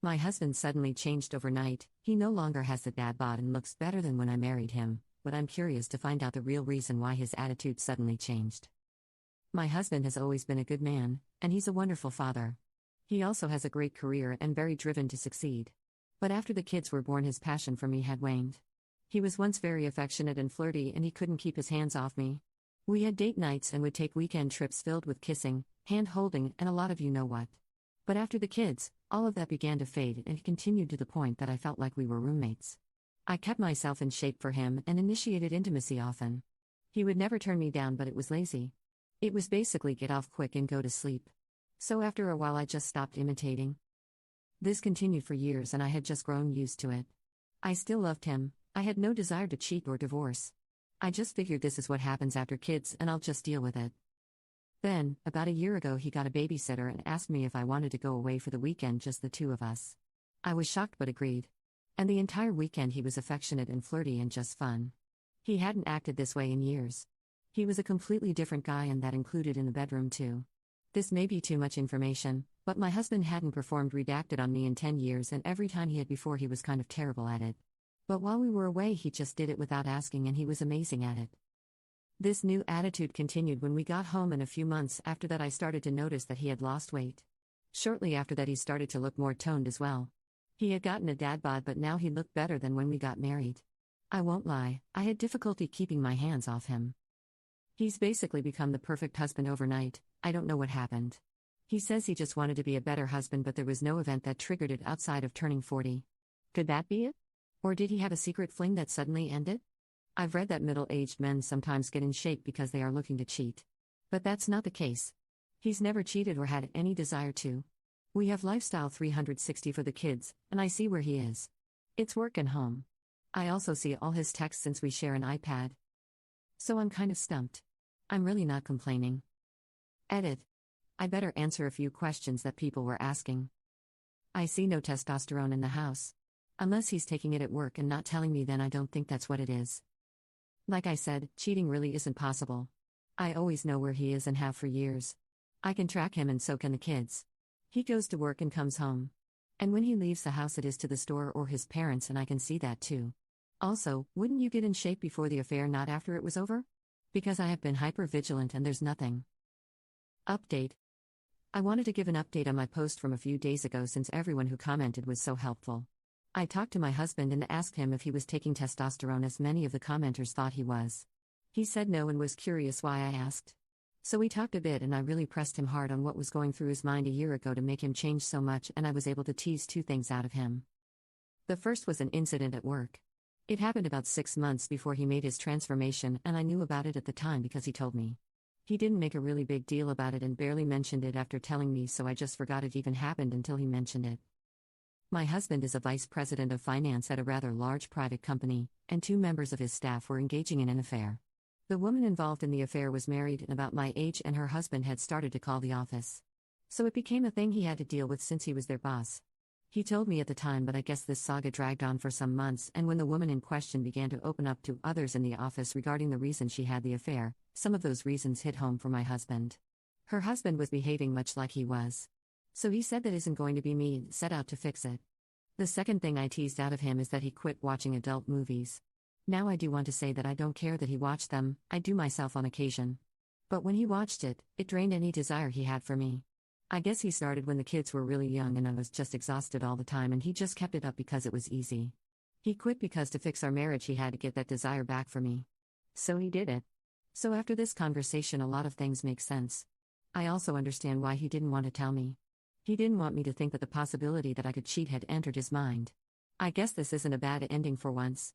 My husband suddenly changed overnight. He no longer has the dad bod and looks better than when I married him, but I'm curious to find out the real reason why his attitude suddenly changed. My husband has always been a good man, and he's a wonderful father. He also has a great career and very driven to succeed. But after the kids were born, his passion for me had waned. He was once very affectionate and flirty, and he couldn't keep his hands off me. We had date nights and would take weekend trips filled with kissing, hand-holding, and a lot of you know what. But after the kids, all of that began to fade, and it continued to the point that I felt like we were roommates. I kept myself in shape for him and initiated intimacy often. He would never turn me down, but it was lazy. It was basically get off quick and go to sleep. So after a while I just stopped imitating. This continued for years and I had just grown used to it. I still loved him. I had no desire to cheat or divorce. I just figured this is what happens after kids and I'll just deal with it. Then, about a year ago, he got a babysitter and asked me if I wanted to go away for the weekend, just the two of us. I was shocked but agreed. And the entire weekend he was affectionate and flirty and just fun. He hadn't acted this way in years. He was a completely different guy, and that included in the bedroom too. This may be too much information, but my husband hadn't performed redacted on me in 10 years, and every time he had before he was kind of terrible at it. But while we were away he just did it without asking, and he was amazing at it. This new attitude continued when we got home, and a few months after that I started to notice that he had lost weight. Shortly after that he started to look more toned as well. He had gotten a dad bod, but now he looked better than when we got married. I won't lie, I had difficulty keeping my hands off him. He's basically become the perfect husband overnight. I don't know what happened. He says he just wanted to be a better husband, but there was no event that triggered it outside of turning 40. Could that be it? Or did he have a secret fling that suddenly ended? I've read that middle-aged men sometimes get in shape because they are looking to cheat. But that's not the case. He's never cheated or had any desire to. We have lifestyle 360 for the kids, and I see where he is. It's work and home. I also see all his texts since we share an iPad. So I'm kind of stumped. I'm really not complaining. Edit. I better answer a few questions that people were asking. I see no testosterone in the house. Unless he's taking it at work and not telling me, then I don't think that's what it is. Like I said, cheating really isn't possible. I always know where he is and have for years. I can track him, and so can the kids. He goes to work and comes home. And when he leaves the house, it is to the store or his parents, and I can see that too. Also, wouldn't you get in shape before the affair, not after it was over? Because I have been hyper-vigilant and there's nothing. Update. I wanted to give an update on my post from a few days ago, since everyone who commented was so helpful. I talked to my husband and asked him if he was taking testosterone, as many of the commenters thought he was. He said no and was curious why I asked. So we talked a bit, and I really pressed him hard on what was going through his mind a year ago to make him change so much, and I was able to tease two things out of him. The first was an incident at work. It happened about 6 months before he made his transformation, and I knew about it at the time because he told me. He didn't make a really big deal about it and barely mentioned it after telling me, so I just forgot it even happened until he mentioned it. My husband is a vice president of finance at a rather large private company, and 2 members of his staff were engaging in an affair. The woman involved in the affair was married and about my age, and her husband had started to call the office. So it became a thing he had to deal with since he was their boss. He told me at the time, but I guess this saga dragged on for some months, and when the woman in question began to open up to others in the office regarding the reason she had the affair, some of those reasons hit home for my husband. Her husband was behaving much like he was. So he said that isn't going to be me, and set out to fix it. The second thing I teased out of him is that he quit watching adult movies. Now I do want to say that I don't care that he watched them, I do myself on occasion. But when he watched it, it drained any desire he had for me. I guess he started when the kids were really young and I was just exhausted all the time, and he just kept it up because it was easy. He quit because to fix our marriage he had to get that desire back for me. So he did it. So after this conversation a lot of things make sense. I also understand why he didn't want to tell me. He didn't want me to think that the possibility that I could cheat had entered his mind. I guess this isn't a bad ending for once.